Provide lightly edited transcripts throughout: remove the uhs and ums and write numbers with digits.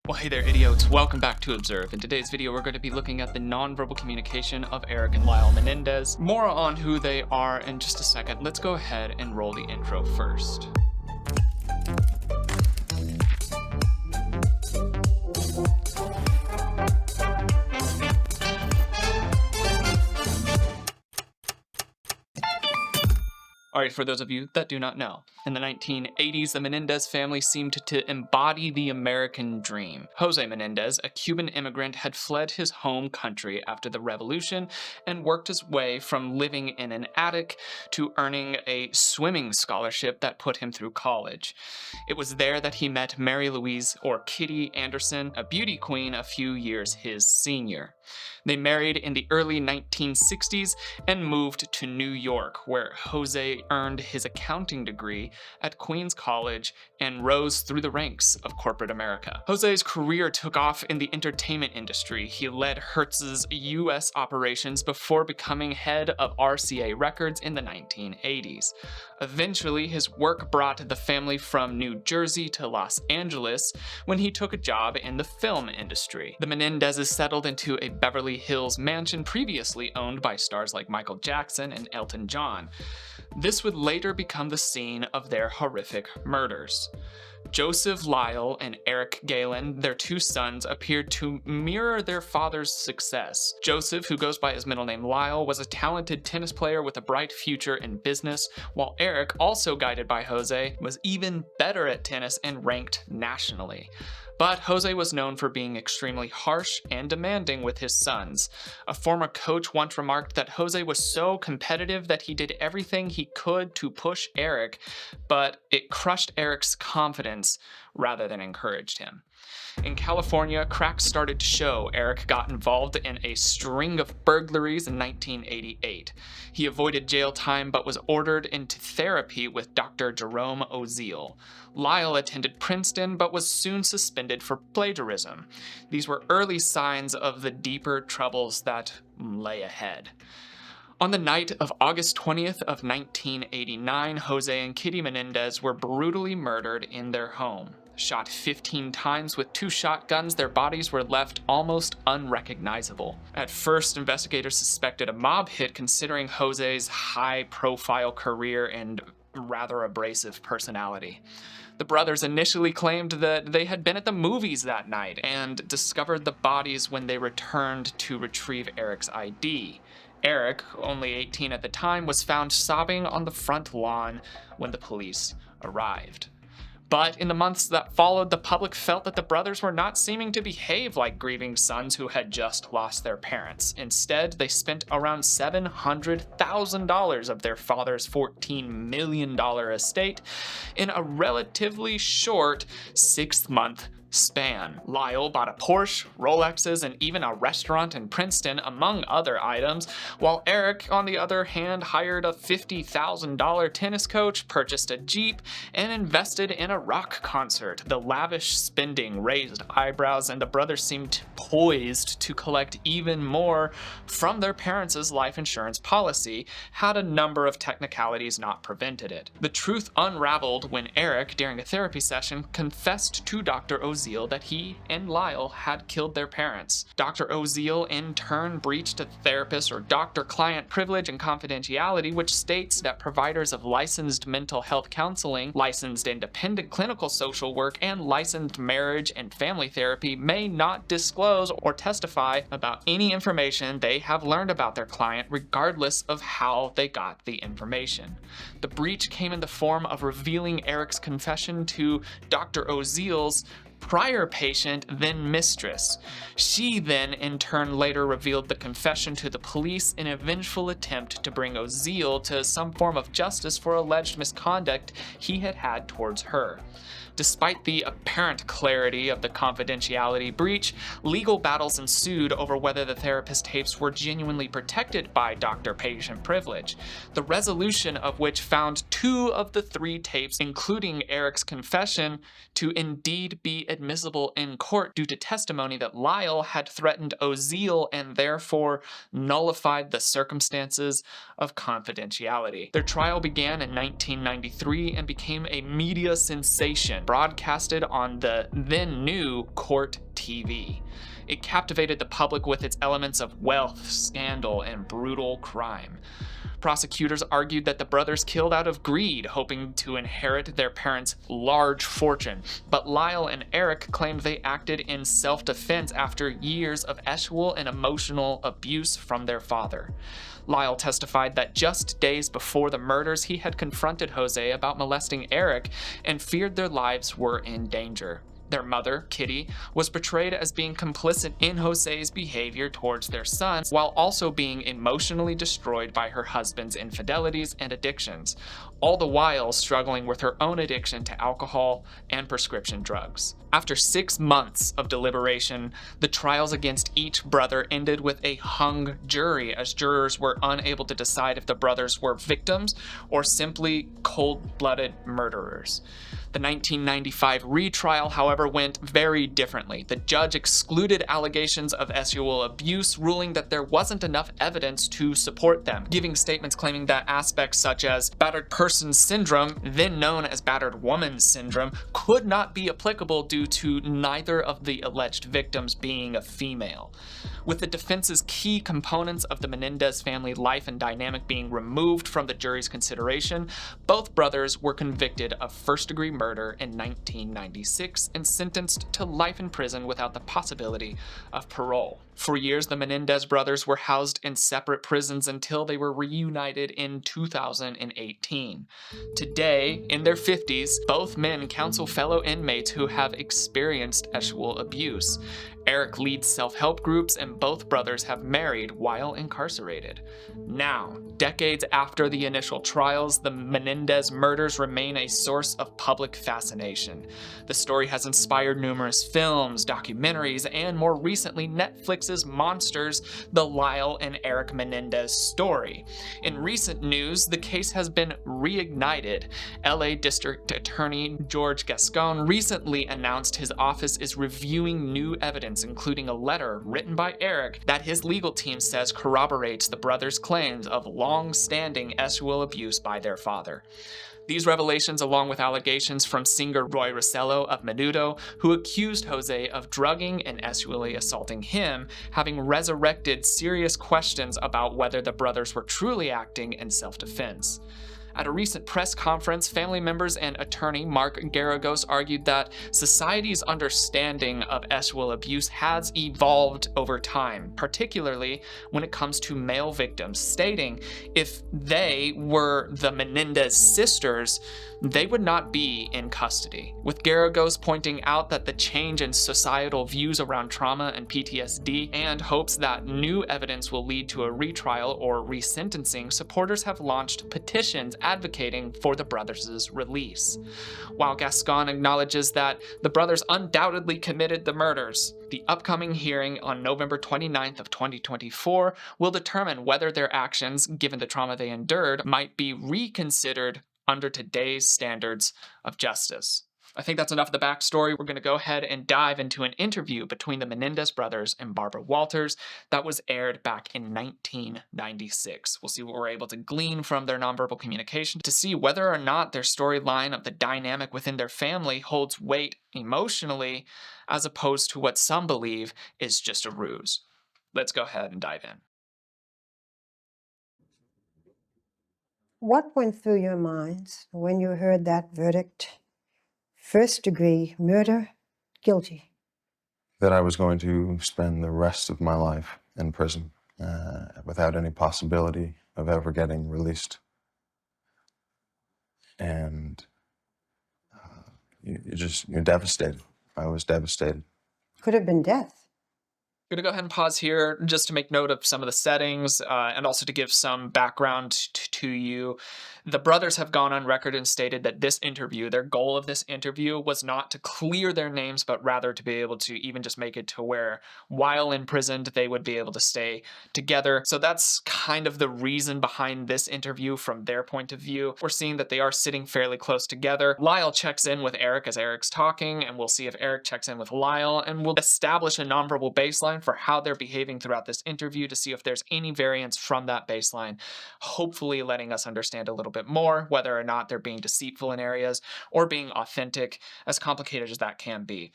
Well, hey there, idiots. Welcome back to Observe. In today's video, we're going to be looking at the nonverbal communication of Erik and Lyle Menendez. More on who they are in just a second. Let's go ahead and roll the intro first. Alright, for those of you that do not know, in the 1980s, the Menendez family seemed to embody the American dream. Jose Menendez, a Cuban immigrant, had fled his home country after the revolution and worked his way from living in an attic to earning a swimming scholarship that put him through college. It was there that he met Mary Louise, or Kitty Anderson, a beauty queen a few years his senior. They married in the early 1960s and moved to New York, where Jose earned his accounting degree at Queens College and rose through the ranks of corporate America. Jose's career took off in the entertainment industry. He led Hertz's U.S. operations before becoming head of RCA Records in the 1980s. Eventually, his work brought the family from New Jersey to Los Angeles when he took a job in the film industry. The Menendezes settled into a Beverly Hills mansion previously owned by stars like Michael Jackson and Elton John. This would later become the scene of their horrific murders. Joseph Lyle and Eric Galen, their two sons, appeared to mirror their father's success. Joseph, who goes by his middle name Lyle, was a talented tennis player with a bright future in business, while Eric, also guided by Jose, was even better at tennis and ranked nationally. But Jose was known for being extremely harsh and demanding with his sons. A former coach once remarked that Jose was so competitive that he did everything he could to push Eric, but it crushed Eric's confidence rather than encouraged him. In California, cracks started to show. Eric got involved in a string of burglaries in 1988. He avoided jail time but was ordered into therapy with Dr. Jerome Oziel. Lyle attended Princeton but was soon suspended for plagiarism. These were early signs of the deeper troubles that lay ahead. On the night of August 20th of 1989, Jose and Kitty Menendez were brutally murdered in their home. Shot 15 times with 2 shotguns, their bodies were left almost unrecognizable. At first, investigators suspected a mob hit considering Jose's high-profile career and rather abrasive personality. The brothers initially claimed that they had been at the movies that night and discovered the bodies when they returned to retrieve Eric's ID. Eric, only 18 at the time, was found sobbing on the front lawn when the police arrived. But in the months that followed, the public felt that the brothers were not seeming to behave like grieving sons who had just lost their parents. Instead, they spent around $700,000 of their father's $14 million estate in a relatively short 6-month span. Lyle bought a Porsche, Rolexes, and even a restaurant in Princeton, among other items, while Eric, on the other hand, hired a $50,000 tennis coach, purchased a Jeep, and invested in a rock concert. The lavish spending raised eyebrows, and the brothers seemed poised to collect even more from their parents' life insurance policy, had a number of technicalities not prevented it. The truth unraveled when Eric, during a therapy session, confessed to Dr. Oziel that he and Lyle had killed their parents. Dr. Oziel in turn breached a therapist or doctor-client privilege and confidentiality, which states that providers of licensed mental health counseling, licensed independent clinical social work, and licensed marriage and family therapy may not disclose or testify about any information they have learned about their client, regardless of how they got the information. The breach came in the form of revealing Eric's confession to Dr. Oziel's prior patient, then mistress. She then, in turn, later revealed the confession to the police in a vengeful attempt to bring Oziel to some form of justice for alleged misconduct he had had towards her. Despite the apparent clarity of the confidentiality breach, legal battles ensued over whether the therapist tapes were genuinely protected by doctor-patient privilege, the resolution of which found 2 of the 3 tapes, including Eric's confession, to indeed be admissible in court due to testimony that Lyle had threatened Oziel and therefore nullified the circumstances of confidentiality. Their trial began in 1993 and became a media sensation. broadcasted on the then new court TV. It captivated the public with its elements of wealth, scandal, and brutal crime. Prosecutors argued that the brothers killed out of greed, hoping to inherit their parents' large fortune. But Lyle and Erik claimed they acted in self-defense after years of sexual and emotional abuse from their father. Lyle testified that just days before the murders, he had confronted Jose about molesting Erik and feared their lives were in danger. Their mother, Kitty, was portrayed as being complicit in Jose's behavior towards their sons, while also being emotionally destroyed by her husband's infidelities and addictions, all the while struggling with her own addiction to alcohol and prescription drugs. After 6 months of deliberation, the trials against each brother ended with a hung jury, as jurors were unable to decide if the brothers were victims or simply cold-blooded murderers. The 1995 retrial, however, went very differently. The judge excluded allegations of sexual abuse, ruling that there wasn't enough evidence to support them, giving statements claiming that aspects such as battered person syndrome, then known as battered woman syndrome, could not be applicable due to neither of the alleged victims being a female. With the defense's key components of the Menendez family life and dynamic being removed from the jury's consideration, both brothers were convicted of first-degree murder in 1996 and sentenced to life in prison without the possibility of parole. For years, the Menendez brothers were housed in separate prisons until they were reunited in 2018. Today, in their 50s, both men counsel fellow inmates who have experienced sexual abuse. Erik leads self-help groups, and both brothers have married while incarcerated. Now, decades after the initial trials, the Menendez murders remain a source of public fascination. The story has inspired numerous films, documentaries, and more recently, Netflix's Monsters, the Lyle and Erik Menendez story. In recent news, the case has been reignited. LA District Attorney George Gascon recently announced his office is reviewing new evidence, including a letter written by Erik that his legal team says corroborates the brothers' claims of long-standing sexual abuse by their father. These revelations, along with allegations from singer Roy Rosello of Menudo, who accused Jose of drugging and sexually assaulting him, having resurrected serious questions about whether the brothers were truly acting in self-defense. At a recent press conference, family members and attorney Mark Garagos argued that society's understanding of sexual abuse has evolved over time, particularly when it comes to male victims, stating if they were the Menendez sisters, they would not be in custody, with Garagos pointing out that the change in societal views around trauma and PTSD and hopes that new evidence will lead to a retrial or resentencing, supporters have launched petitions advocating for the brothers' release. While Gascon acknowledges that the brothers undoubtedly committed the murders, the upcoming hearing on November 29th of 2024 will determine whether their actions, given the trauma they endured, might be reconsidered under today's standards of justice. I think that's enough of the backstory. We're going to go ahead and dive into an interview between the Menendez brothers and Barbara Walters that was aired back in 1996. We'll see what we're able to glean from their nonverbal communication to see whether or not their storyline of the dynamic within their family holds weight emotionally, as opposed to what some believe is just a ruse. Let's go ahead and dive in. What went through your minds when you heard that verdict? First-degree murder, guilty. That I was going to spend the rest of my life in prison without any possibility of ever getting released. And you're devastated. I was devastated. Could have been death. I'm going to go ahead and pause here just to make note of some of the settings and also to give some background to you. The brothers have gone on record and stated that this interview, their goal of this interview was not to clear their names, but rather to be able to even just make it to where while imprisoned, they would be able to stay together. So that's kind of the reason behind this interview from their point of view. We're seeing that they are sitting fairly close together. Lyle checks in with Erik as Erik's talking, and we'll see if Erik checks in with Lyle, and we'll establish a nonverbal baseline baseline for how they're behaving throughout this interview to see if there's any variance from that baseline, hopefully letting us understand a little bit more whether or not they're being deceitful in areas or being authentic, as complicated as that can be.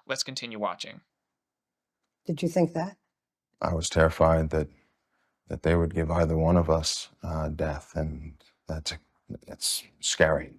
Let's continue watching. Did you think that? I was terrified that they would give either one of us death, and that's scary.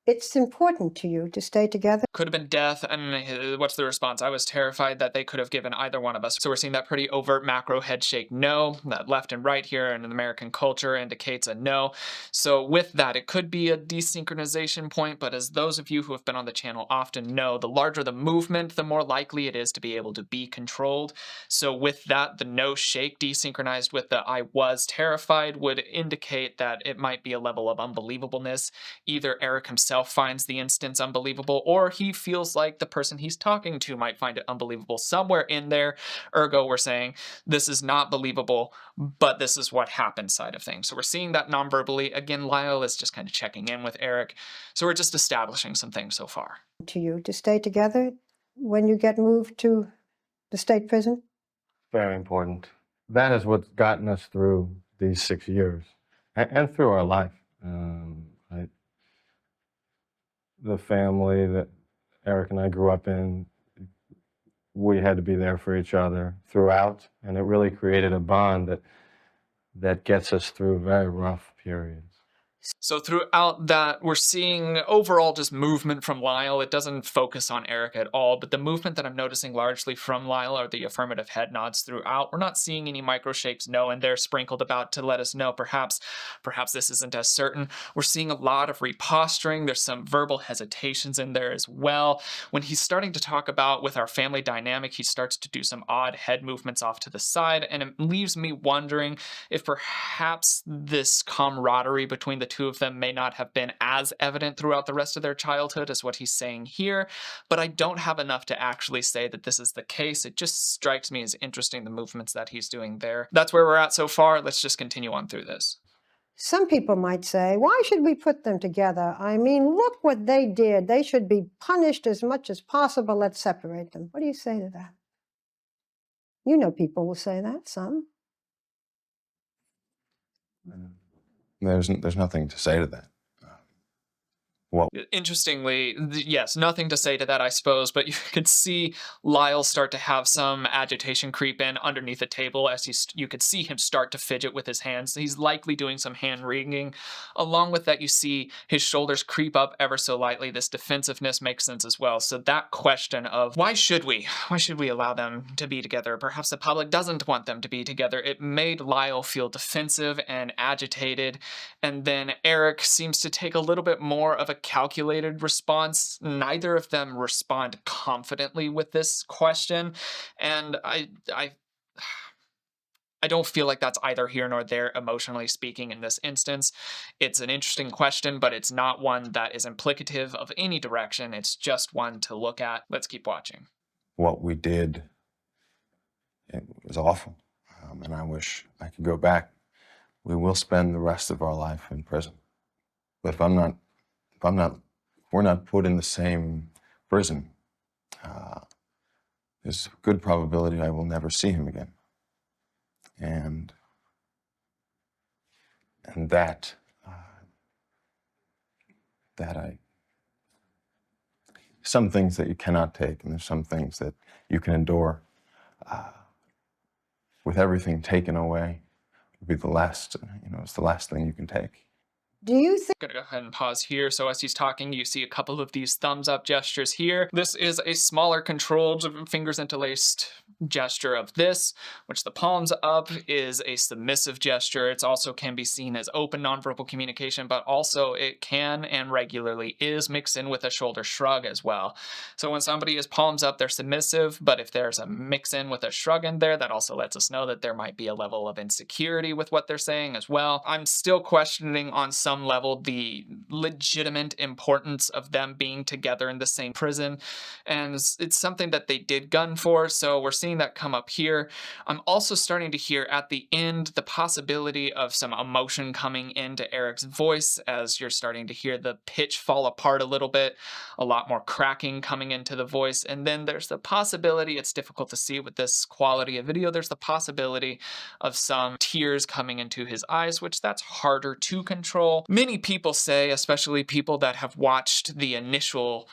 It's important to you to stay together. Could have been death, and what's the response? I was terrified that they could have given either one of us. So we're seeing that pretty overt macro head shake no. That left and right here in American culture indicates a no. So with that, it could be a desynchronization point, but as those of you who have been on the channel often know, the larger the movement, the more likely it is to be able to be controlled. So with that, the no shake desynchronized with the I was terrified would indicate that it might be a level of unbelievableness. Either Erik himself finds the instance unbelievable, or he feels like the person he's talking to might find it unbelievable. Somewhere in there, ergo, we're saying this is not believable, but this is what happened side of things. So we're seeing that non-verbally. Again, Lyle is just kind of checking in with Erik. So we're just establishing some things so far. To you to stay together when you get moved to the state prison? Very important. That is what's gotten us through these 6 years and through our life. The family that Erik and I grew up in, we had to be there for each other throughout, and it really created a bond that gets us through very rough periods. So throughout that, we're seeing overall just movement from Lyle. It doesn't focus on Erik at all, but the movement that I'm noticing largely from Lyle are the affirmative head nods throughout. We're not seeing any micro shakes, no, and they're sprinkled about to let us know perhaps this isn't as certain. We're seeing a lot of reposturing. There's some verbal hesitations in there as well. When he's starting to talk about with our family dynamic, he starts to do some odd head movements off to the side, and it leaves me wondering if perhaps this camaraderie between the two of them may not have been as evident throughout the rest of their childhood as what he's saying here, but I don't have enough to actually say that this is the case. It just strikes me as interesting, the movements that he's doing there. That's where we're at so far. Let's just continue on through this. Some people might say, why should we put them together? I mean, look what they did. They should be punished as much as possible. Let's separate them. What do you say to that? You know people will say that, some. There's nothing to say to that. Interestingly, yes, nothing to say to that, I suppose, but you could see Lyle start to have some agitation creep in underneath the table as you could see him start to fidget with his hands. He's likely doing some hand wringing. Along with that, you see his shoulders creep up ever so lightly. This defensiveness makes sense as well. So that question of why should we allow them to be together? Perhaps the public doesn't want them to be together. It made Lyle feel defensive and agitated. And then Erik seems to take a little bit more of a calculated response. Neither of them respond confidently with this question, and I don't feel like that's either here nor there emotionally speaking in this instance. It's an interesting question, but it's not one that is implicative of any direction. It's just one to look at. Let's keep watching. What we did, it was awful, and I wish I could go back. We will spend the rest of our life in prison, but if we're not put in the same prison, there's a good probability I will never see him again. And that some things that you cannot take, and there's some things that you can endure. With everything taken away, would be the last, it's the last thing you can take. Do you think... I'm gonna go ahead and pause here. So as he's talking, you see a couple of these thumbs up gestures here. This is a smaller controlled fingers interlaced gesture of this, which the palms up is a submissive gesture. It also can be seen as open nonverbal communication, but also it can and regularly is mixed in with a shoulder shrug as well. So when somebody is palms up, they're submissive, but if there's a mix in with a shrug in there, that also lets us know that there might be a level of insecurity with what they're saying as well. I'm still questioning on some some level the legitimate importance of them being together in the same prison. And it's something that they did gun for. So we're seeing that come up here. I'm also starting to hear at the end the possibility of some emotion coming into Erik's voice as you're starting to hear the pitch fall apart a little bit, a lot more cracking coming into the voice. And then there's the possibility, it's difficult to see with this quality of video, there's the possibility of some tears coming into his eyes, which that's harder to control. Many people say, especially people that have watched the initial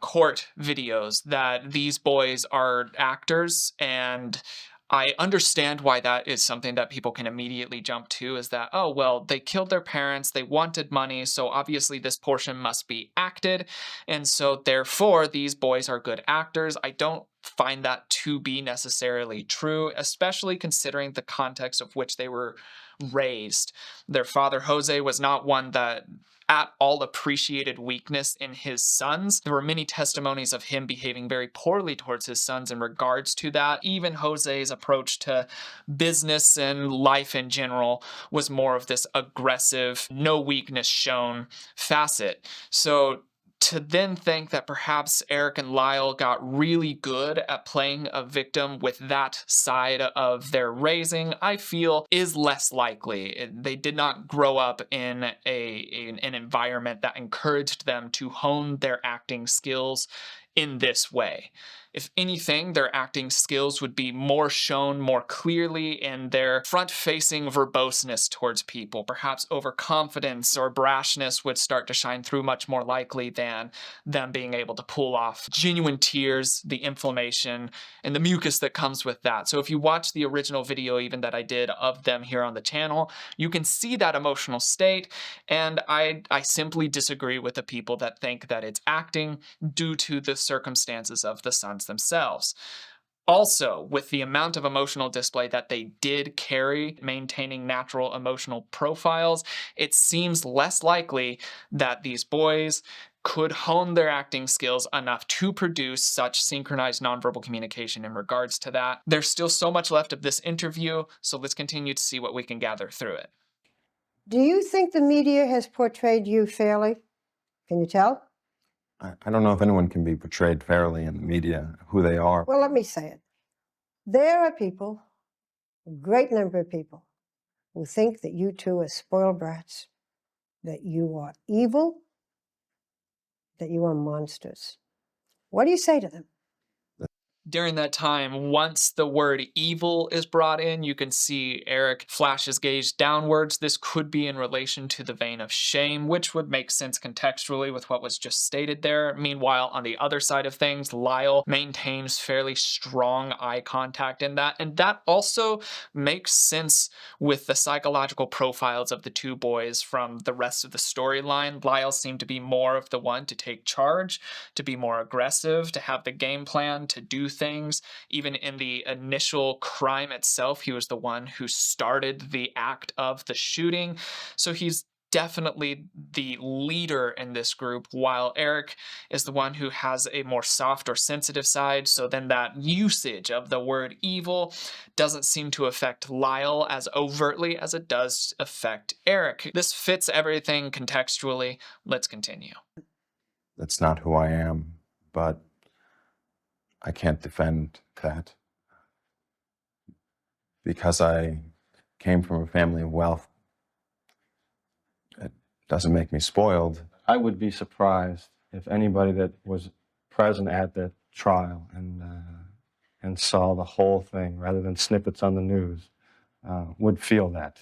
court videos, that these boys are actors, and I understand why that is something that people can immediately jump to, is that, oh, well, they killed their parents, they wanted money, so obviously this portion must be acted, and so therefore these boys are good actors. I don't find that to be necessarily true, especially considering the context of which they were raised. Their father, Jose, was not one that at all appreciated weakness in his sons. There were many testimonies of him behaving very poorly towards his sons in regards to that. Even Jose's approach to business and life in general was more of this aggressive, no weakness shown facet. So to then think that perhaps Erik and Lyle got really good at playing a victim with that side of their raising, I feel is less likely. They did not grow up in an environment that encouraged them to hone their acting skills in this way. If anything, their acting skills would be more shown more clearly in their front-facing verboseness towards people. Perhaps overconfidence or brashness would start to shine through much more likely than them being able to pull off genuine tears, the inflammation, and the mucus that comes with that. So if you watch the original video even that I did of them here on the channel, you can see that emotional state, and I simply disagree with the people that think that it's acting due to the circumstances of the sons themselves. Also, with the amount of emotional display that they did carry, maintaining natural emotional profiles, it seems less likely that these boys could hone their acting skills enough to produce such synchronized nonverbal communication in regards to that. There's still so much left of this interview, so let's continue to see what we can gather through it. Do you think the media has portrayed you fairly? Can you tell? I don't know if anyone can be portrayed fairly in the media, who they are. Well, let me say it. There are people, a great number of people, who think that you two are spoiled brats, that you are evil, that you are monsters. What do you say to them? During that time, once the word evil is brought in, you can see Erik flash his gaze downwards. This could be in relation to the vein of shame, which would make sense contextually with what was just stated there. Meanwhile, on the other side of things, Lyle maintains fairly strong eye contact in that, and that also makes sense with the psychological profiles of the two boys from the rest of the storyline. Lyle seemed to be more of the one to take charge, to be more aggressive, to have the game plan, to do things. Even in the initial crime itself, he was the one who started the act of the shooting. So he's definitely the leader in this group, while Erik is the one who has a more soft or sensitive side. So then that usage of the word evil doesn't seem to affect Lyle as overtly as it does affect Erik. This fits everything contextually. Let's continue. That's not who I am, but I can't defend that. Because I came from a family of wealth, it doesn't make me spoiled. I would be surprised if anybody that was present at the trial and saw the whole thing rather than snippets on the news would feel that.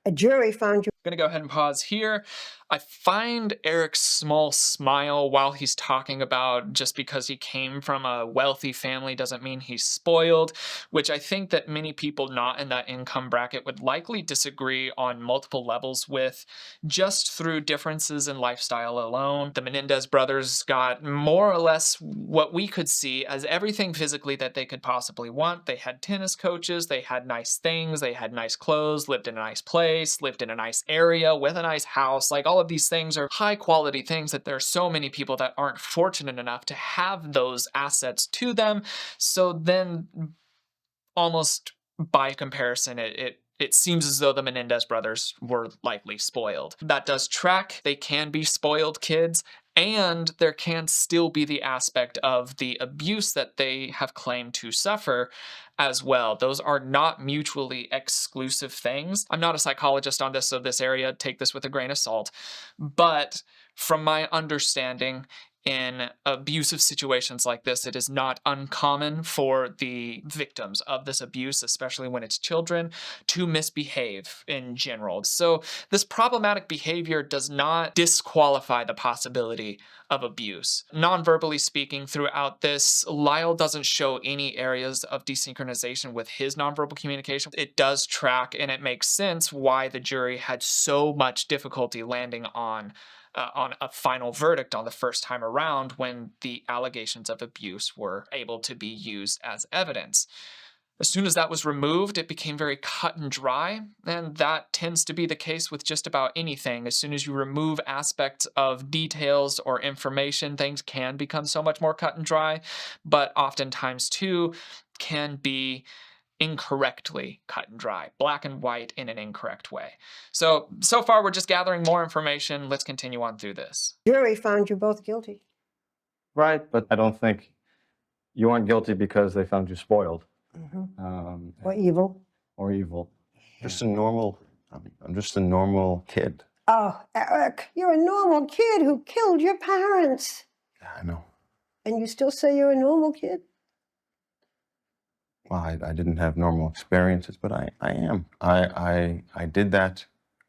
A jury found you. I'm going to go ahead and pause here. I find Erik's small smile while he's talking about just because he came from a wealthy family doesn't mean he's spoiled, which I think that many people not in that income bracket would likely disagree on multiple levels with, just through differences in lifestyle alone. The Menendez brothers got more or less what we could see as everything physically that they could possibly want. They had tennis coaches, they had nice things, they had nice clothes, lived in a nice place, lived in a nice area with a nice house. Like, all of these things are high quality things that there are so many people that aren't fortunate enough to have those assets to them. So then almost by comparison, it it seems as though the Menendez brothers were likely spoiled. That does track. They can be spoiled kids, and there can still be the aspect of the abuse that they have claimed to suffer as well. Those are not mutually exclusive things. I'm not a psychologist on this, so this area, take this with a grain of salt. But from my understanding, in abusive situations like this, it is not uncommon for the victims of this abuse, especially when it's children, to misbehave in general. So this problematic behavior does not disqualify the possibility of abuse. Non-verbally speaking, throughout this, Lyle doesn't show any areas of desynchronization with his nonverbal communication. It does track, and it makes sense why the jury had so much difficulty landing on a final verdict on the first time around when the allegations of abuse were able to be used as evidence. As soon as that was removed, it became very cut and dry, and that tends to be the case with just about anything. As soon as you remove aspects of details or information, things can become so much more cut and dry, but oftentimes too can be incorrectly cut and dry, black and white in an incorrect way. So far we're just gathering more information. Let's continue on through this. Jury found you both guilty. Right, but I don't think you aren't guilty because they found you spoiled. Or evil. Or evil. Just a normal, I'm just a normal kid. Oh, Eric, you're a normal kid who killed your parents. I know. And you still say you're a normal kid? Well, I didn't have normal experiences, but I am. I did that,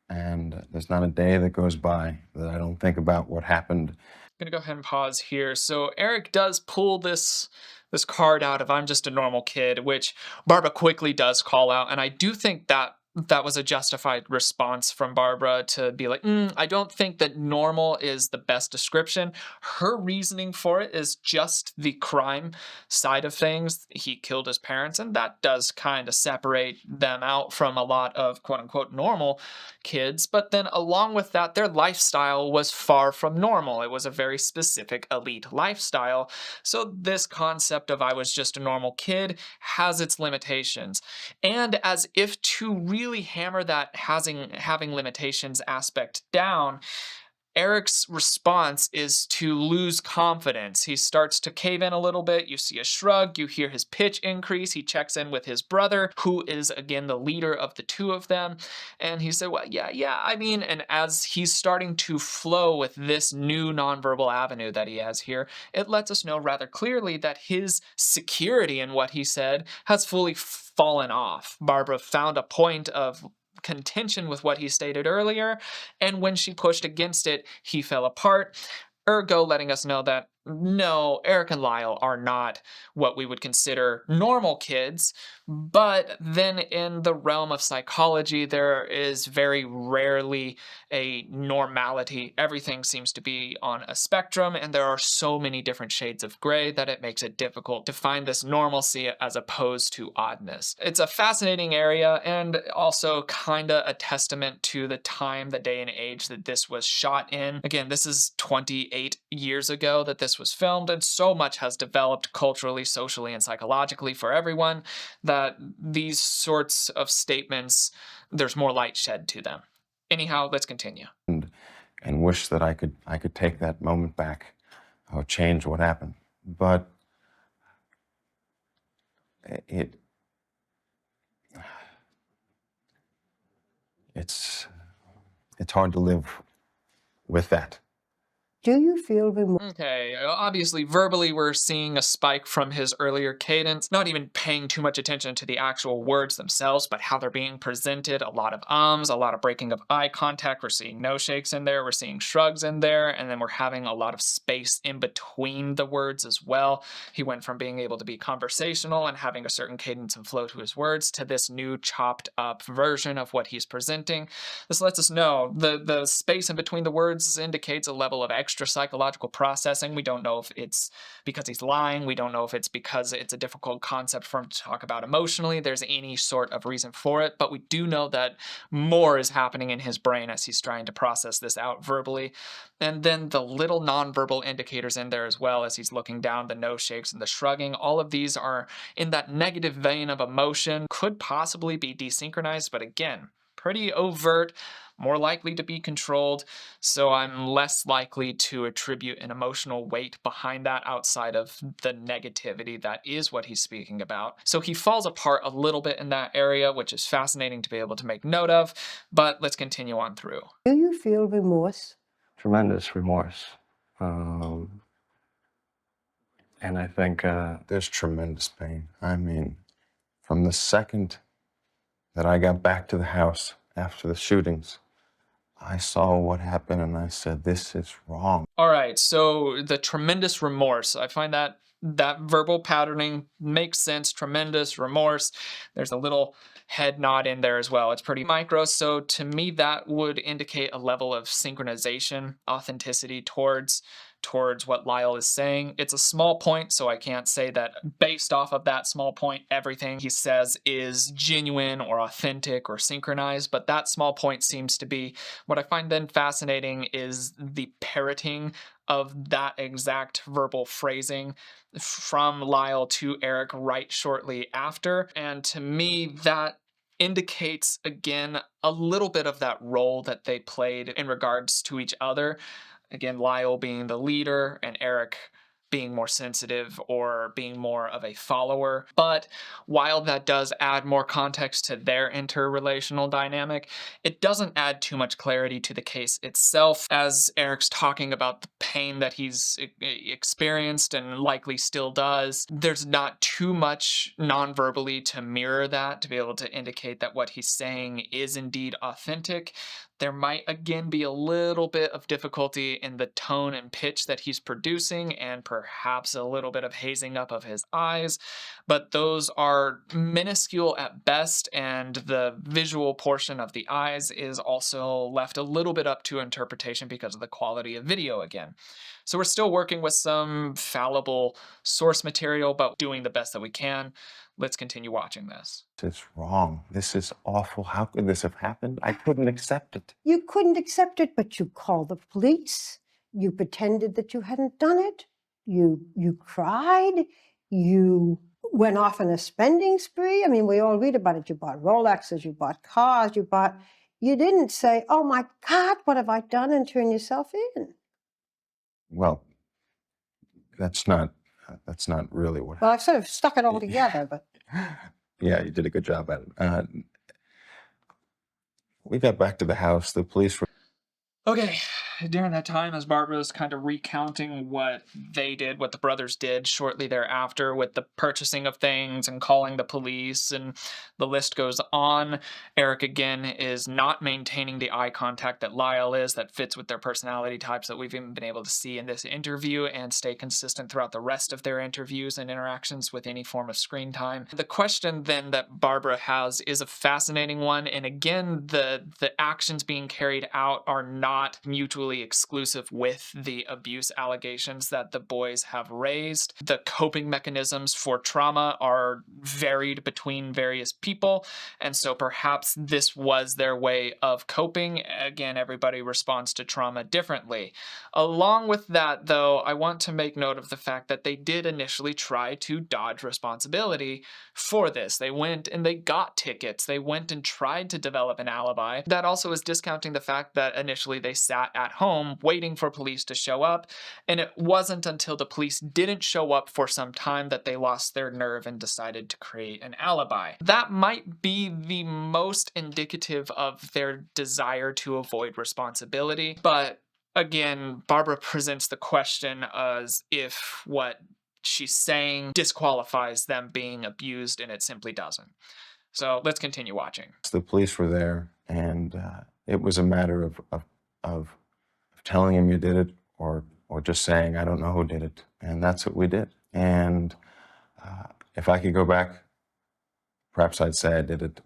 and there's not a day that goes by that I don't think about what happened. I'm gonna go ahead and pause here. So Eric does pull this card out of "I'm just a normal kid," which Barbara quickly does call out, and I do think that was a justified response from Barbara to be like, I don't think that normal is the best description. Her reasoning for it is just the crime side of things. He killed his parents, and that does kind of separate them out from a lot of quote-unquote normal kids. But then along with that, their lifestyle was far from normal. It was a very specific elite lifestyle. So this concept of "I was just a normal kid" has its limitations. And as if to really hammer that having limitations aspect down, Eric's response is to lose confidence. He starts to cave in a little bit. You see a shrug. You hear his pitch increase. He checks in with his brother, who is, again, the leader of the two of them. And he said, well, yeah, I mean, and as he's starting to flow with this new nonverbal avenue that he has here, it lets us know rather clearly that his security in what he said has fully fallen off. Barbara found a point of contention with what he stated earlier, and when she pushed against it, he fell apart, ergo letting us know that no, Erik and Lyle are not what we would consider normal kids. But then in the realm of psychology, there is very rarely a normality. Everything seems to be on a spectrum, and there are so many different shades of gray that it makes it difficult to find this normalcy as opposed to oddness. It's a fascinating area, and also kinda a testament to the time, the day and age that this was shot in. Again, this is 28 years ago that this was filmed, and so much has developed culturally, socially, and psychologically for everyone that these sorts of statements, there's more light shed to them. Anyhow, let's continue. And wish that I could take that moment back or change what happened. But it's hard to live with that. Do you feel remorse? Okay, obviously verbally we're seeing a spike from his earlier cadence, not even paying too much attention to the actual words themselves, but how they're being presented. A lot of ums, a lot of breaking of eye contact. We're seeing no shakes in there, we're seeing shrugs in there, and then we're having a lot of space in between the words as well. He went from being able to be conversational and having a certain cadence and flow to his words to this new chopped up version of what he's presenting. This lets us know the space in between the words indicates a level of extra extra psychological processing. We don't know if it's because he's lying. We don't know if it's because it's a difficult concept for him to talk about emotionally. There's any sort of reason for it, but we do know that more is happening in his brain as he's trying to process this out verbally. And then the little nonverbal indicators in there as well, as he's looking down, the nose shakes and the shrugging. All of these are in that negative vein of emotion, could possibly be desynchronized, but again, pretty overt, more likely to be controlled, so I'm less likely to attribute an emotional weight behind that outside of the negativity that is what he's speaking about. So he falls apart a little bit in that area, which is fascinating to be able to make note of, but let's continue on through. Do you feel remorse? Tremendous remorse. And I think There's tremendous pain. I mean, from the second that I got back to the house after the shootings, I saw what happened and I said, this is wrong. All right, so the tremendous remorse. I find that verbal patterning makes sense. Tremendous remorse. There's a little head nod in there as well. It's pretty micro, so to me that would indicate a level of synchronization, authenticity towards what Lyle is saying. It's a small point, so I can't say that based off of that small point, everything he says is genuine or authentic or synchronized, but that small point seems to be what I find then fascinating is the parroting of that exact verbal phrasing from Lyle to Erik right shortly after. And to me, that indicates, again, a little bit of that role that they played in regards to each other. Again, Lyle being the leader and Erik being more sensitive or being more of a follower. But while that does add more context to their interrelational dynamic, it doesn't add too much clarity to the case itself, as Erik's talking about the pain that he's experienced and likely still does. There's not too much non-verbally to mirror that, to be able to indicate that what he's saying is indeed authentic. There might again be a little bit of difficulty in the tone and pitch that he's producing, and perhaps a little bit of hazing up of his eyes, but those are minuscule at best, and the visual portion of the eyes is also left a little bit up to interpretation because of the quality of video again. So we're still working with some fallible source material, but doing the best that we can. Let's continue watching this. It's wrong. This is awful. How could this have happened? I couldn't accept it. You couldn't accept it, but you called the police. You pretended that you hadn't done it. You cried. You went off on a spending spree. I mean, we all read about it. You bought Rolexes, you bought cars, you didn't say, oh my God, what have I done, and turn yourself in. Well, that's not really what Well, I've sort of stuck it all together, but. Yeah, you did a good job at it. We got back to the house. The police were... Okay, during that time, as Barbara's kind of recounting what they did, what the brothers did shortly thereafter with the purchasing of things and calling the police, and the list goes on, Erik again is not maintaining the eye contact that Lyle is, that fits with their personality types that we've even been able to see in this interview and stay consistent throughout the rest of their interviews and interactions with any form of screen time. The question then that Barbara has is a fascinating one, and again, the actions being carried out are not mutually exclusive with the abuse allegations that the boys have raised. The coping mechanisms for trauma are varied between various people, and so perhaps this was their way of coping. Again, everybody responds to trauma differently. Along with that, though, I want to make note of the fact that they did initially try to dodge responsibility for this. They went and they got tickets. They went and tried to develop an alibi. That also is discounting the fact that initially they sat at home waiting for police to show up, and it wasn't until the police didn't show up for some time that they lost their nerve and decided to create an alibi. That might be the most indicative of their desire to avoid responsibility, but again, Barbara presents the question as if what she's saying disqualifies them being abused, and it simply doesn't. So let's continue watching. The police were there, and it was a matter of telling him you did it, or just saying, I don't know who did it. And that's what we did. And if I could go back, perhaps I'd say I did it.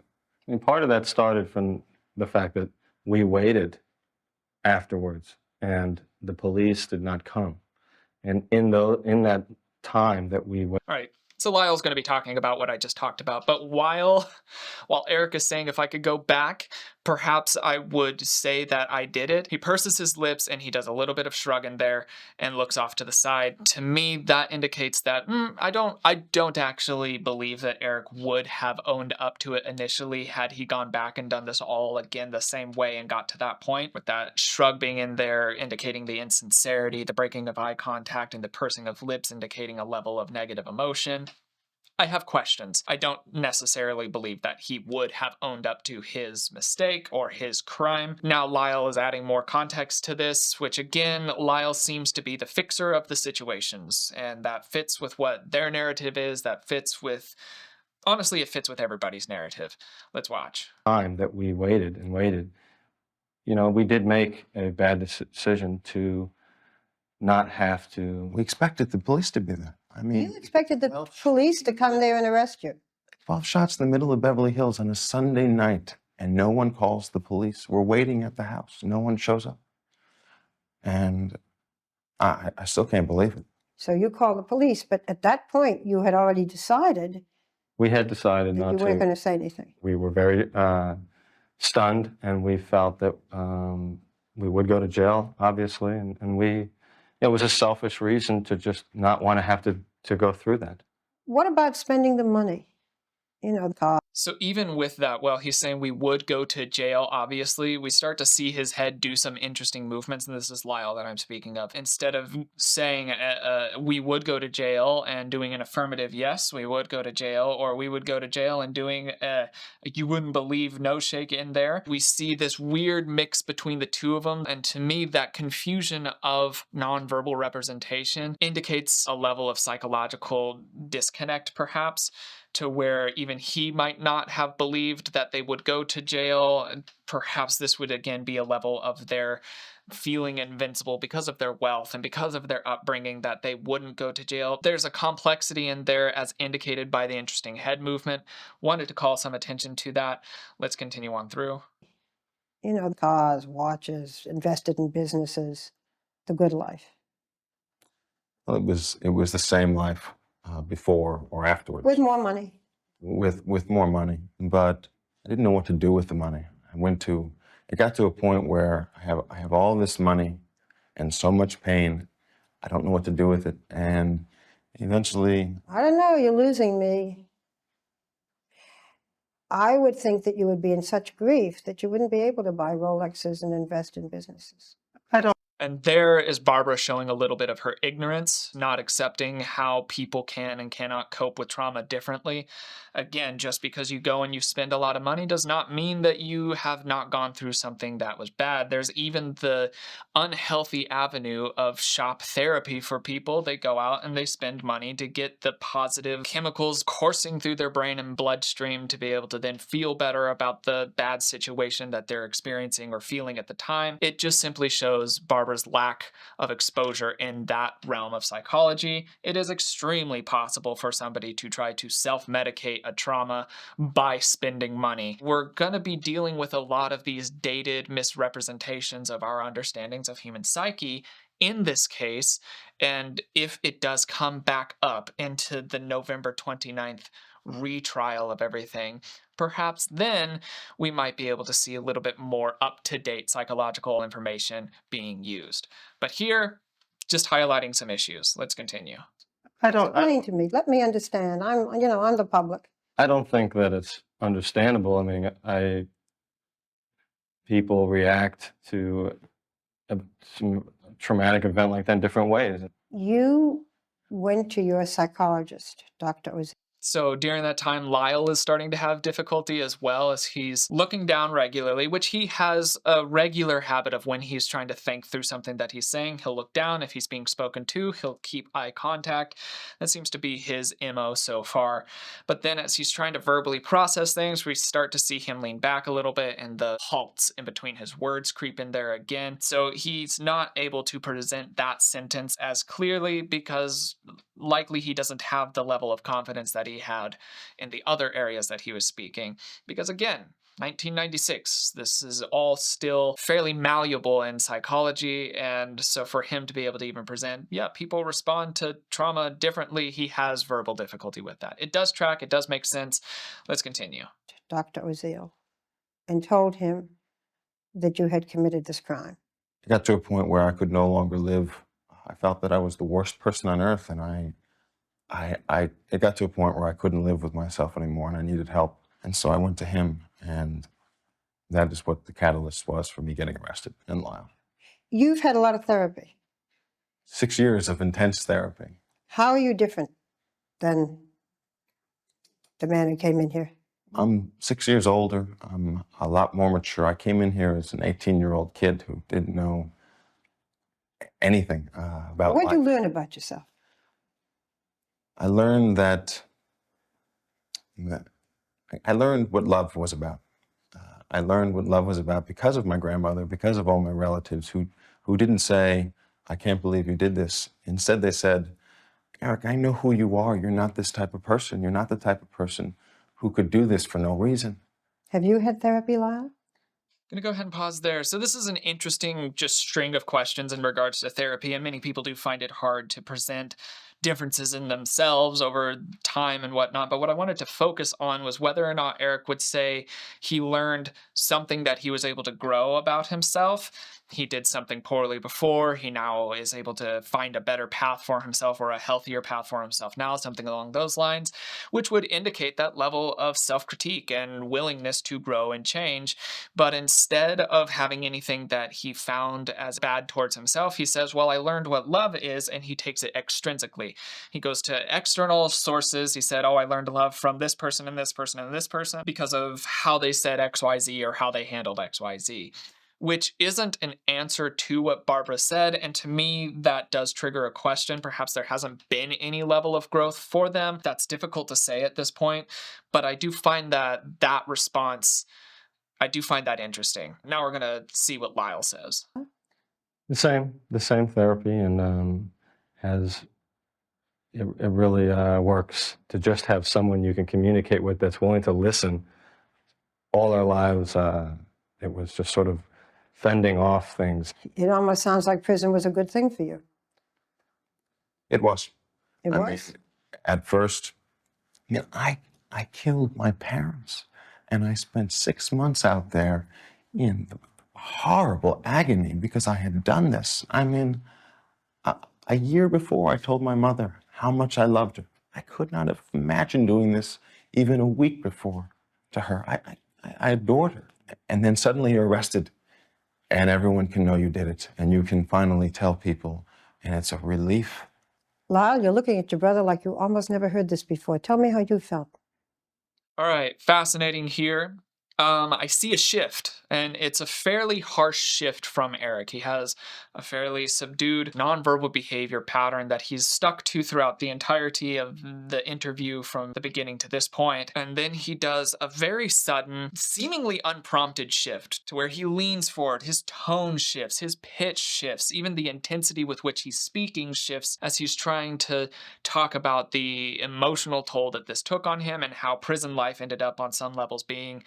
I mean, part of that started from the fact that we waited afterwards, and the police did not come. And in that time that we went. All right. So Lyle's going to be talking about what I just talked about, but while Eric is saying if I could go back, perhaps I would say that I did it. He purses his lips and he does a little bit of shrugging there and looks off to the side. To me, that indicates that I don't actually believe that Eric would have owned up to it initially had he gone back and done this all again the same way and got to that point, with that shrug being in there indicating the insincerity, the breaking of eye contact, and the pursing of lips indicating a level of negative emotion. I have questions. I don't necessarily believe that he would have owned up to his mistake or his crime. Now Lyle is adding more context to this, which again, Lyle seems to be the fixer of the situations, and that fits with what their narrative is, that fits with, honestly, it fits with everybody's narrative. Let's watch. Time that we waited and waited, we did make a bad decision to not have to. We expected the police to be there. I mean, You expected the police to come there and arrest you. 12 shots in the middle of Beverly Hills on a Sunday night, and no one calls the police. We're waiting at the house. No one shows up. And I still can't believe it. So you call the police, but at that point, you had already decided We had decided that not you to. weren't going to say anything. We were very stunned, and we felt that we would go to jail, obviously, and it was a selfish reason to just not want to have to go through that. What about spending the money? The car. So even with that, while he's saying we would go to jail, obviously, we start to see his head do some interesting movements, and this is Lyle that I'm speaking of. Instead of saying we would go to jail and doing an affirmative yes, we would go to jail, or we would go to jail and doing you wouldn't believe no shake in there, we see this weird mix between the two of them, and to me, that confusion of nonverbal representation indicates a level of psychological disconnect, perhaps, to where even he might not have believed that they would go to jail. Perhaps this would again be a level of their feeling invincible because of their wealth and because of their upbringing that they wouldn't go to jail. There's a complexity in there as indicated by the interesting head movement. Wanted to call some attention to that. Let's continue on through. Cars, watches, invested in businesses, the good life. Well, it was the same life before or afterwards. With more money. With more money, but I didn't know what to do with the money. It got to a point where I have all this money and so much pain. I don't know what to do with it. And eventually, I don't know, you're losing me. I would think that you would be in such grief that you wouldn't be able to buy Rolexes and invest in businesses. And there is Barbara showing a little bit of her ignorance, not accepting how people can and cannot cope with trauma differently. Again, just because you go and you spend a lot of money does not mean that you have not gone through something that was bad. There's even the unhealthy avenue of shop therapy for people. They go out and they spend money to get the positive chemicals coursing through their brain and bloodstream to be able to then feel better about the bad situation that they're experiencing or feeling at the time. It just simply shows Barbara's lack of exposure in that realm of psychology. It is extremely possible for somebody to try to self-medicate a trauma by spending money. We're going to be dealing with a lot of these dated misrepresentations of our understandings of human psyche in this case, and if it does come back up into the November 29th retrial of everything, perhaps then we might be able to see a little bit more up-to-date psychological information being used. But here, just highlighting some issues. Let's continue. Explain to me. Let me understand. I'm the public. I don't think that it's understandable. I mean, people react to some traumatic event like that in different ways. You went to your psychologist, Dr. Oz. So during that time, Lyle is starting to have difficulty as well, as he's looking down regularly, which he has a regular habit of. When he's trying to think through something that he's saying, he'll look down. If he's being spoken to, he'll keep eye contact. That seems to be his MO so far. But then as he's trying to verbally process things, we start to see him lean back a little bit, and the halts in between his words creep in there again. So he's not able to present that sentence as clearly because likely he doesn't have the level of confidence that he had in the other areas that he was speaking. Because again, 1996, this is all still fairly malleable in psychology. And so for him to be able to even present, yeah, people respond to trauma differently, he has verbal difficulty with that. It does track, it does make sense. Let's continue. Dr. Oziel, and told him that you had committed this crime. It got to a point where I could no longer live. I felt that I was the worst person on earth, and it got to a point where I couldn't live with myself anymore, and I needed help. And so I went to him, and that is what the catalyst was for me getting arrested in Lyle. You've had a lot of therapy. 6 years of intense therapy. How are you different than the man who came in here? I'm 6 years older. I'm a lot more mature. I came in here as an 18-year-old kid who didn't know anything about What life. did you learn about yourself? I learned that I learned what love was about. I learned what love was about because of my grandmother, because of all my relatives who didn't say, "I can't believe you did this." Instead, they said, "Erik, I know who you are. You're not this type of person. You're not the type of person who could do this for no reason." Have you had therapy, Lyle? Gonna go ahead and pause there. So this is an interesting just string of questions in regards to therapy, and many people do find it hard to present differences in themselves over time and whatnot. But what I wanted to focus on was whether or not Erik would say he learned something that he was able to grow about himself. He did something poorly before. He now is able to find a better path for himself, or a healthier path for himself now, something along those lines, which would indicate that level of self-critique and willingness to grow and change. But instead of having anything that he found as bad towards himself, he says, well, I learned what love is, and he takes it extrinsically. He goes to external sources. He said, oh, I learned love from this person and this person and this person because of how they said XYZ or how they handled XYZ. Which isn't an answer to what Barbara said, and to me, that does trigger a question. Perhaps there hasn't been any level of growth for them. That's difficult to say at this point, but I do find that response, I do find that interesting. Now we're gonna see what Lyle says. The same therapy, and it really works to just have someone you can communicate with that's willing to listen. All our lives, it was just sort of fending off things. It almost sounds like prison was a good thing for you. It was. It I was? mean, at first, I killed my parents, and I spent 6 months out there in horrible agony because I had done this. I mean, a year before, I told my mother how much I loved her. I could not have imagined doing this even a week before to her. I adored her. And then suddenly you're arrested, and everyone can know you did it, and you can finally tell people, and it's a relief. Lyle, you're looking at your brother like you almost never heard this before. Tell me how you felt. All right, fascinating here. I see a shift, and it's a fairly harsh shift from Erik. He has a fairly subdued nonverbal behavior pattern that he's stuck to throughout the entirety of the interview from the beginning to this point. And then he does a very sudden, seemingly unprompted shift to where he leans forward, his tone shifts, his pitch shifts, even the intensity with which he's speaking shifts as he's trying to talk about the emotional toll that this took on him and how prison life ended up on some levels being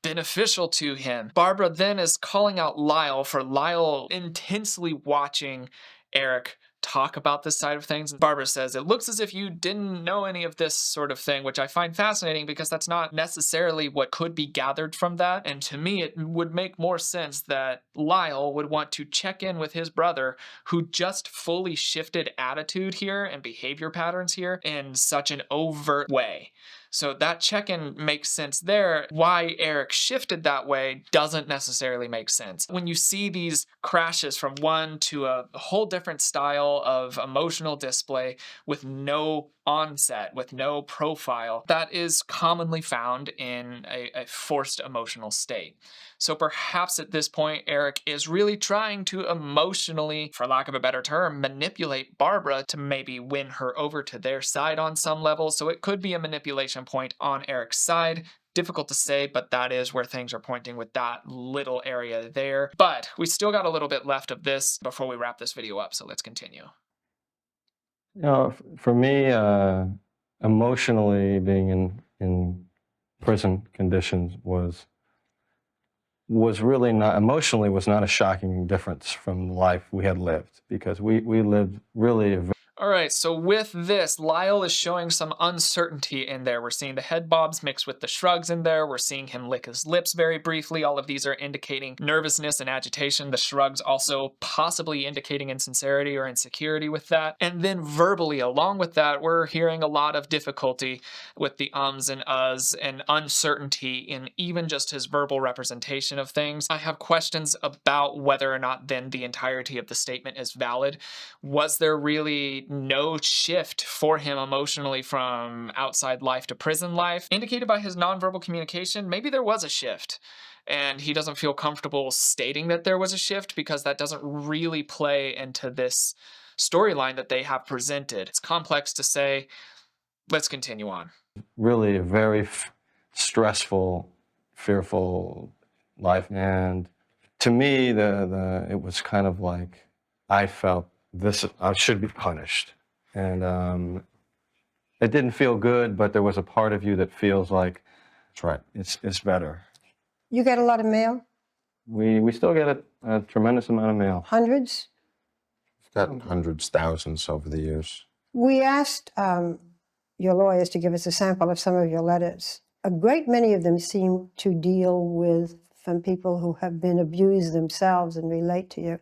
beneficial to him. Barbara then is calling out Lyle for Lyle intensely watching Erik talk about this side of things. And Barbara says, it looks as if you didn't know any of this sort of thing, which I find fascinating because that's not necessarily what could be gathered from that. And to me, it would make more sense that Lyle would want to check in with his brother, who just fully shifted attitude here and behavior patterns here in such an overt way. So that check-in makes sense there. Why Erik shifted that way doesn't necessarily make sense. When you see these crashes from one to a whole different style of emotional display with no onset, with no profile, that is commonly found in a forced emotional state. So perhaps at this point, Erik is really trying to emotionally, for lack of a better term, manipulate Barbara to maybe win her over to their side on some level. So it could be a manipulation point on Erik's side. Difficult to say, but that is where things are pointing with that little area there. But we still got a little bit left of this before we wrap this video up, so let's continue. You know, for me, emotionally being in prison conditions was really not, emotionally was not a shocking difference from the life we had lived, because we lived really a All right, so with this, Lyle is showing some uncertainty in there. We're seeing the head bobs mixed with the shrugs in there. We're seeing him lick his lips very briefly. All of these are indicating nervousness and agitation. The shrugs also possibly indicating insincerity or insecurity with that. And then verbally, along with that, we're hearing a lot of difficulty with the ums and uhs and uncertainty in even just his verbal representation of things. I have questions about whether or not then the entirety of the statement is valid. Was there really no shift for him emotionally from outside life to prison life? Indicated by his nonverbal communication, maybe there was a shift. And he doesn't feel comfortable stating that there was a shift because that doesn't really play into this storyline that they have presented. It's complex to say. Let's continue on. really a very stressful, fearful life. And to me, it was kind of like I felt I should be punished. And it didn't feel good, but there was a part of you that feels like That's right. it's better. You get a lot of mail? We still get a tremendous amount of mail. Hundreds? We've got hundreds, thousands over the years. We asked your lawyers to give us a sample of some of your letters. A great many of them seem to deal with from people who have been abused themselves and relate to you.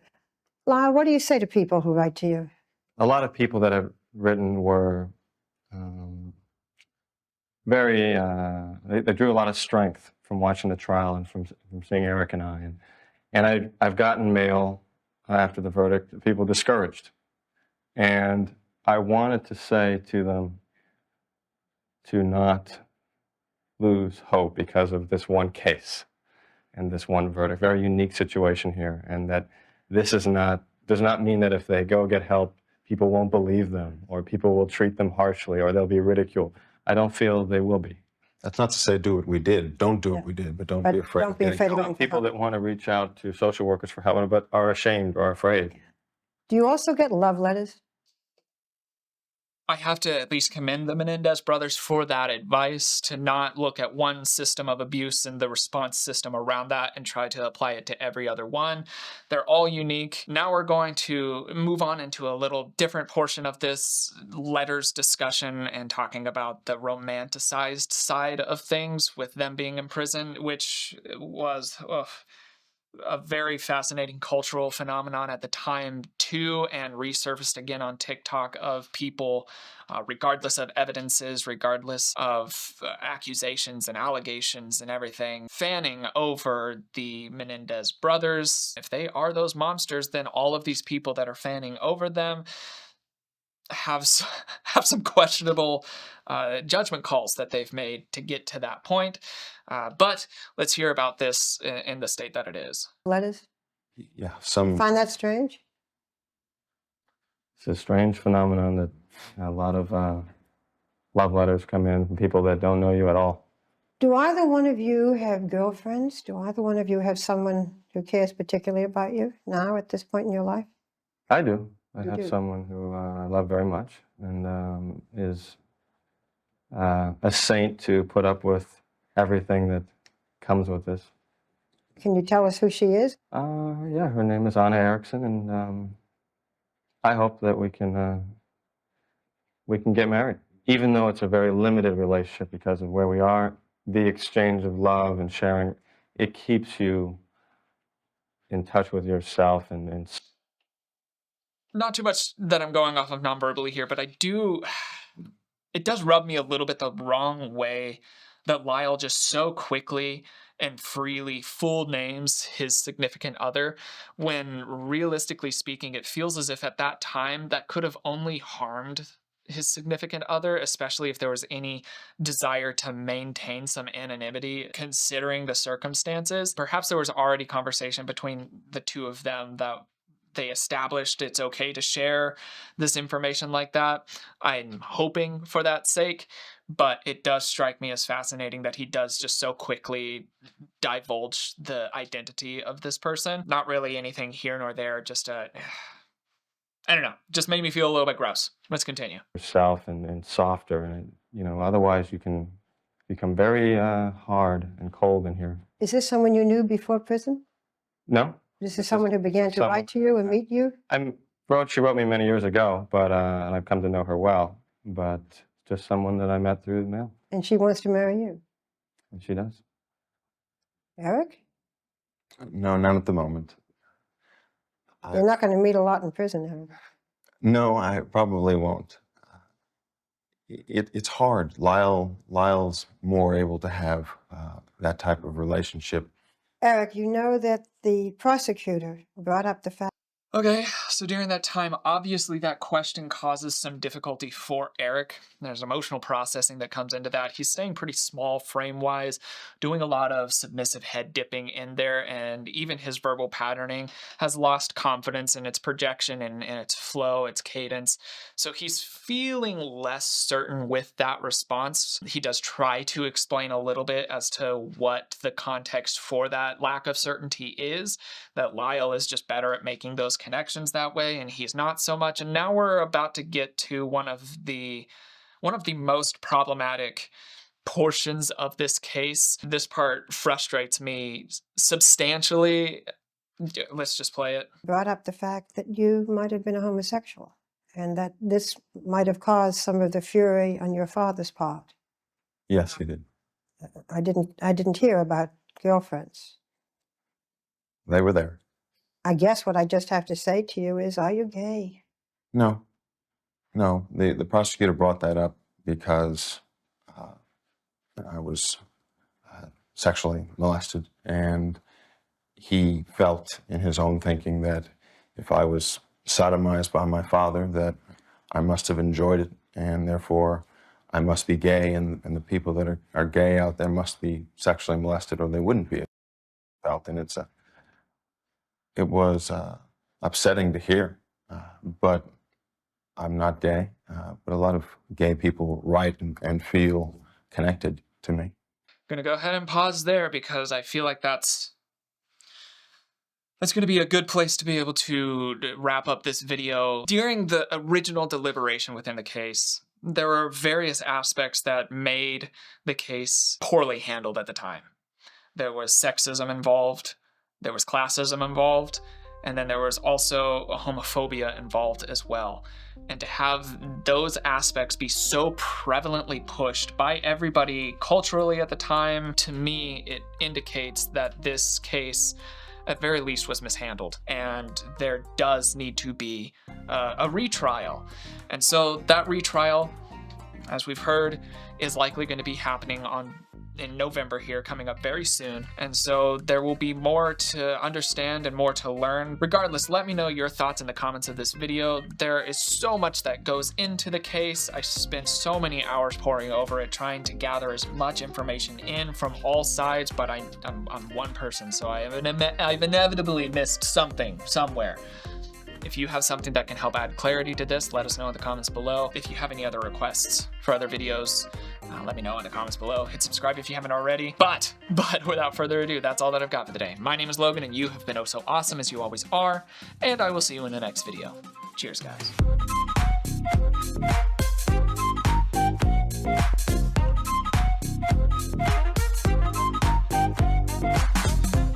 Lyle, what do you say to people who write to you? A lot of people that have written were very, they drew a lot of strength from watching the trial and from seeing Erik and I. And I've gotten mail after the verdict, people discouraged. And I wanted to say to them to not lose hope because of this one case and this one verdict. Very unique situation here, and that this does not mean that if they go get help, people won't believe them, or people will treat them harshly, or they'll be ridiculed. I don't feel they will be. That's not to say do what we did. Don't do what we did, but don't be afraid. Don't be afraid of going People that want to reach out to social workers for help, but are ashamed or afraid. Do you also get love letters? I have to at least commend the Menendez brothers for that advice, to not look at one system of abuse and the response system around that and try to apply it to every other one. They're all unique. Now we're going to move on into a little different portion of this letters discussion and talking about the romanticized side of things with them being in prison, which was a very fascinating cultural phenomenon at the time too, and resurfaced again on TikTok, of people, regardless of evidences, regardless of accusations and allegations and everything, fanning over the Menendez brothers. If they are those monsters, then all of these people that are fanning over them have some questionable judgment calls that they've made to get to that point. But let's hear about this in the state that it is. Letters? Yeah, some. Find that strange? It's a strange phenomenon that a lot of love letters come in from people that don't know you at all. Do either one of you have girlfriends? Do either one of you have someone who cares particularly about you now at this point in your life? I do. I You have do? someone who I love very much, and is a saint to put up with everything that comes with this. Can you tell us who she is? Yeah, her name is Anna Erickson, and I hope that we can get married, even though it's a very limited relationship because of where we are. The exchange of love and sharing, it keeps you in touch with yourself and Not too much that I'm going off of non-verbally here, but it does rub me a little bit the wrong way that Lyle just so quickly and freely full names his significant other, when realistically speaking, it feels as if at that time that could have only harmed his significant other, especially if there was any desire to maintain some anonymity considering the circumstances. Perhaps there was already conversation between the two of them that they established it's okay to share this information like that. I'm hoping for that sake, but it does strike me as fascinating that he does just so quickly divulge the identity of this person. Not really anything here nor there, just I don't know, just made me feel a little bit gross. Let's continue. yourself and softer, and you know, otherwise you can become very hard and cold in here. Is this someone you knew before prison? No? This is someone who began to someone- write to you and meet you? She wrote me many years ago, but and I've come to know her well, but just someone that I met through the mail. And she wants to marry you? And she does. Eric? No, not at the moment. You're not going to meet a lot in prison, Eric. No, I probably won't. It's hard. Lyle's more able to have that type of relationship. Eric, you know that the prosecutor brought up the fact. Okay, so during that time, obviously that question causes some difficulty for Eric. There's emotional processing that comes into that. He's staying pretty small frame-wise, doing a lot of submissive head dipping in there, and even his verbal patterning has lost confidence in its projection and its flow, its cadence. So he's feeling less certain with that response. He does try to explain a little bit as to what the context for that lack of certainty is, that Lyle is just better at making those connections that way, and he's not so much. And now we're about to get to one of the most problematic portions of this case. This part frustrates me substantially. Let's just play it. Brought up the fact that you might have been a homosexual and that this might have caused some of the fury on your father's part. Yes, he did. I didn't hear about girlfriends. They were there. I guess what I just have to say to you is, are you gay? No. The prosecutor brought that up because I was sexually molested, and he felt in his own thinking that if I was sodomized by my father, that I must have enjoyed it, and therefore I must be gay, and the people that are gay out there must be sexually molested, or they wouldn't be. Felt, and it was upsetting to hear, but I'm not gay, but a lot of gay people write and feel connected to me. Gonna go ahead and pause there because I feel like that's going to be a good place to be able to wrap up this video. During the original deliberation within the case, there were various aspects that made the case poorly handled at the time. There was sexism involved, there was classism involved, and then there was also a homophobia involved as well. And to have those aspects be so prevalently pushed by everybody culturally at the time, to me, it indicates that this case, at very least, was mishandled. And there does need to be a retrial. And so that retrial, as we've heard, is likely going to be happening in November here, coming up very soon. And so there will be more to understand and more to learn. Regardless, let me know your thoughts in the comments of this video. There is so much that goes into the case. I spent so many hours poring over it, trying to gather as much information in from all sides, but I'm one person, so I've inevitably missed something somewhere. If you have something that can help add clarity to this, let us know in the comments below. If you have any other requests for other videos, let me know in the comments below. Hit subscribe if you haven't already. But without further ado, that's all that I've got for today. My name is Logan, and you have been oh so awesome as you always are, and I will see you in the next video. Cheers, guys.